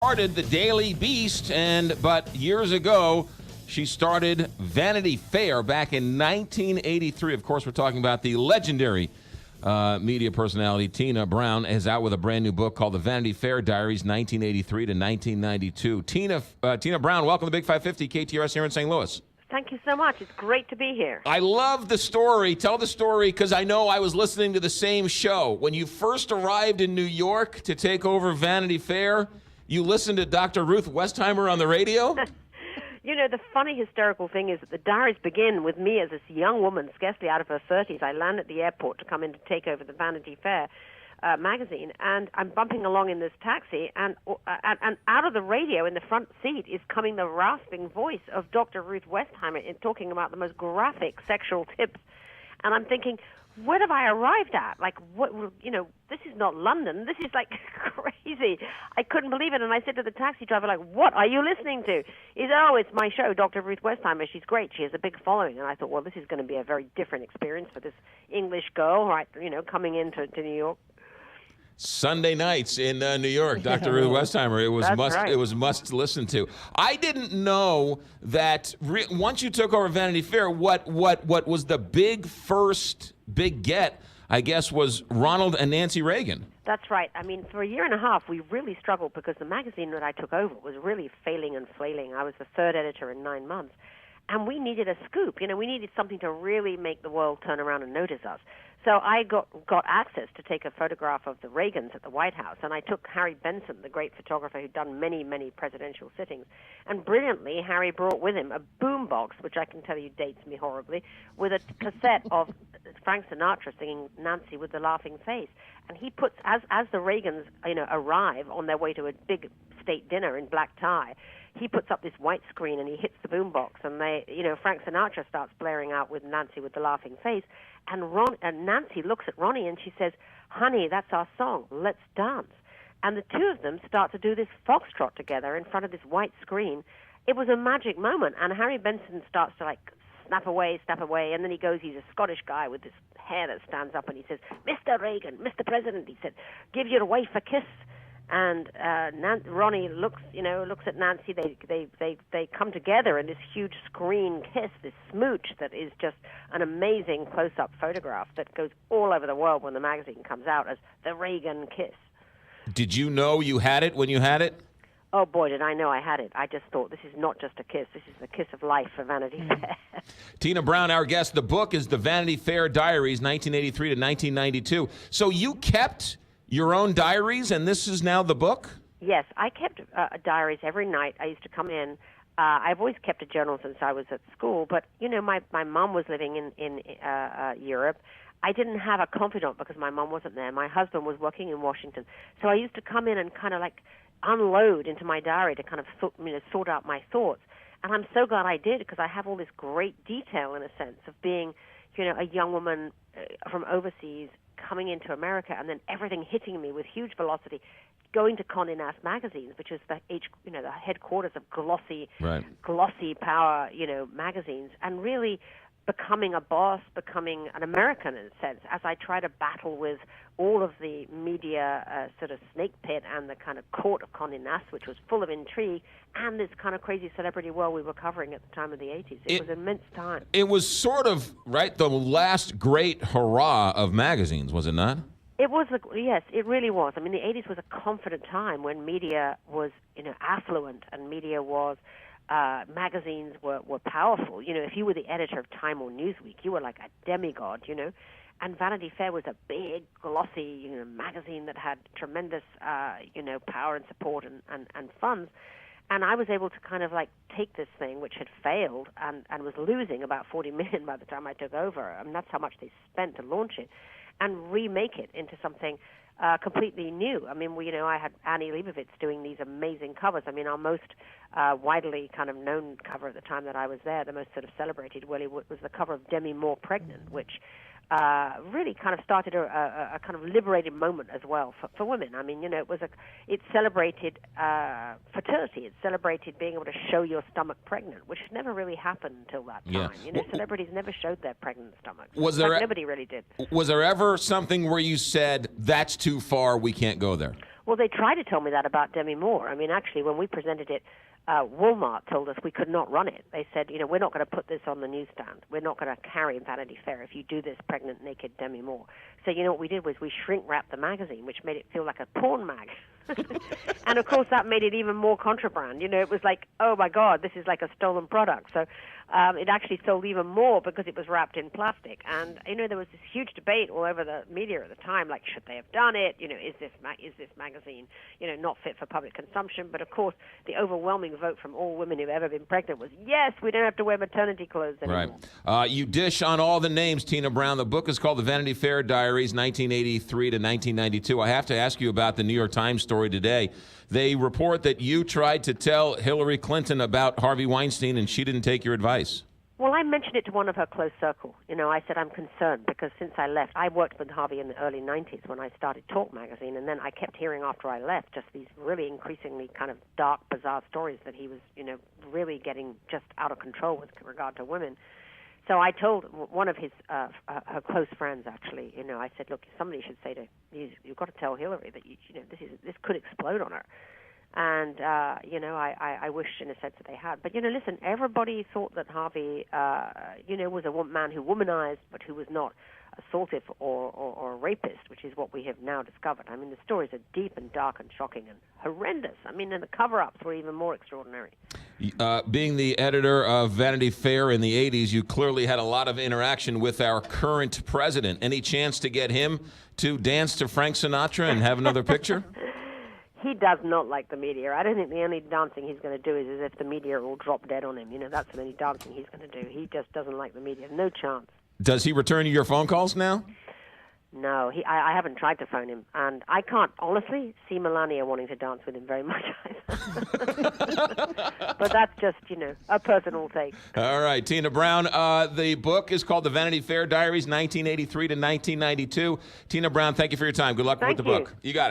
Started the Daily Beast, but years ago, she started Vanity Fair back in 1983. Of course, we're talking about the legendary media personality Tina Brown is out with a brand new book called the Vanity Fair Diaries, 1983 to 1992. Tina Brown, welcome to Big 550 KTRS here in St. Louis. Thank you so much. It's great to be here. I love the story. Tell the story, because I know I was listening to the same show. When you first arrived in New York to take over Vanity Fair, you listened to Dr. Ruth Westheimer on the radio? You know, the funny hysterical thing is that the diaries begin with me as this young woman, scarcely out of her 30s. I land at the airport to come in to take over the Vanity Fair magazine, and I'm bumping along in this taxi, and out of the radio in the front seat is coming the rasping voice of Dr. Ruth Westheimer talking about the most graphic sexual tips. And I'm thinking, what have I arrived at? Like, what? You know, this is not London. This is like crazy. I couldn't believe it. And I said to the taxi driver, like, what are you listening to? He said, oh, it's my show, Dr. Ruth Westheimer. She's great. She has a big following. And I thought, well, this is going to be a very different experience for this English girl, right? You know, coming into New York. Sunday nights in New York, Dr. Ruth Westheimer. It was must listen to. I didn't know that once you took over Vanity Fair, what was the big get, I guess, was Ronald and Nancy Reagan. That's right. I mean, for a year and a half, we really struggled because the magazine that I took over was really failing and flailing. I was the third editor in 9 months. And we needed a scoop. You know, we needed something to really make the world turn around and notice us. So I got access to take a photograph of the Reagans at the White House, and I took Harry Benson, the great photographer who'd done many, many presidential sittings. And brilliantly, Harry brought with him a boombox, which I can tell you dates me horribly, with a cassette of Frank Sinatra singing Nancy with the Laughing Face. And he puts, as the Reagans, arrive on their way to a big state dinner in black tie, he puts up this white screen and he hits the boombox, and Frank Sinatra starts blaring out with Nancy with the Laughing Face, and Nancy looks at Ronnie and she says, "Honey, that's our song. Let's dance." And the two of them start to do this foxtrot together in front of this white screen. It was a magic moment, and Harry Benson starts to snap away, and then he goes, he's a Scottish guy with this hair that stands up, and he says, "Mr. Reagan, Mr. President," he said, "give your wife a kiss." And Ronnie looks at Nancy. They come together in this huge screen kiss, this smooch that is just an amazing close-up photograph that goes all over the world when the magazine comes out as the Reagan kiss. Did you know you had it when you had it? Oh, boy, did I know I had it. I just thought, this is not just a kiss. This is the kiss of life for Vanity Fair. Tina Brown, our guest. The book is the Vanity Fair Diaries, 1983 to 1992. So you kept your own diaries, and this is now the book? Yes, I kept diaries every night. I used to come in. I've always kept a journal since I was at school, but, my mom was living in Europe. I didn't have a confidant because my mom wasn't there. My husband was working in Washington. So I used to come in and kind of unload into my diary to kind of sort out my thoughts. And I'm so glad I did, because I have all this great detail, in a sense, of being, a young woman from overseas coming into America, and then everything hitting me with huge velocity, going to Condé Nast magazines, which is the headquarters of glossy power, magazines, and really becoming a boss, becoming an American in a sense, as I try to battle with all of the media sort of snake pit and the kind of court of Condé Nast, which was full of intrigue, and this kind of crazy celebrity world we were covering at the time of the 80s. It was an immense time. It was sort of, the last great hurrah of magazines, was it not? It was, yes, it really was. I mean, the 80s was a confident time when media was, affluent, and media was, magazines were powerful. If you were the editor of Time or Newsweek, you were like a demigod, And Vanity Fair was a big, glossy, magazine that had tremendous, power and support and funds. And I was able to kind of take this thing, which had failed and was losing about $40 million by the time I took over. I mean, that's how much they spent to launch it, and remake it into something completely new. I mean, I had Annie Leibovitz doing these amazing covers. I mean, our most widely kind of known cover at the time that I was there, the most sort of celebrated, was the cover of Demi more pregnant, which really kind of started a kind of liberated moment as well for women. I mean, it celebrated fertility. It celebrated being able to show your stomach pregnant, which never really happened until that time. Yeah. Celebrities never showed their pregnant stomachs. Nobody really did. Was there ever something where you said, that's too far, we can't go there? Well, they tried to tell me that about Demi Moore. I mean, actually, when we presented it, Walmart told us we could not run it. They said, we're not going to put this on the newsstand. We're not going to carry Vanity Fair if you do this pregnant, naked Demi Moore. So, what we did was we shrink-wrapped the magazine, which made it feel like a porn mag. And, of course, that made it even more contraband. It was like, oh, my God, this is like a stolen product. So it actually sold even more because it was wrapped in plastic. And, there was this huge debate all over the media at the time, like, should they have done it? Is this magazine, not fit for public consumption? But, of course, the overwhelming vote from all women who've ever been pregnant was, yes, we don't have to wear maternity clothes anymore. Right. You dish on all the names, Tina Brown. The book is called The Vanity Fair Diaries, 1983 to 1992. I have to ask you about the New York Times story today. They report that you tried to tell Hillary Clinton about Harvey Weinstein, and she didn't take your advice. Well, I mentioned it to one of her close circle. I said, I'm concerned because since I left, I worked with Harvey in the early 90s when I started Talk magazine, and then I kept hearing after I left just these really increasingly kind of dark, bizarre stories that he was, really getting just out of control with regard to women. So I told one of his her close friends, actually, I said, look, somebody should say to you've got to tell Hillary that this could explode on her. And I wish in a sense that they had. But listen, everybody thought that Harvey was a man who womanized, but who was not assaultive or a rapist, which is what we have now discovered. I mean, the stories are deep and dark and shocking and horrendous. I mean, and the cover-ups were even more extraordinary. Being the editor of Vanity Fair in the 80s, you clearly had a lot of interaction with our current president. Any chance to get him to dance to Frank Sinatra and have another picture? He does not like the media. I don't think the only dancing he's going to do is as if the media will drop dead on him. That's the only dancing he's going to do. He just doesn't like the media. No chance. Does he return your phone calls now? No, I haven't tried to phone him, and I can't honestly see Melania wanting to dance with him very much either. But that's just, a personal take. All right, Tina Brown, the book is called The Vanity Fair Diaries, 1983 to 1992. Tina Brown, thank you for your time. Good luck with the book. You got it.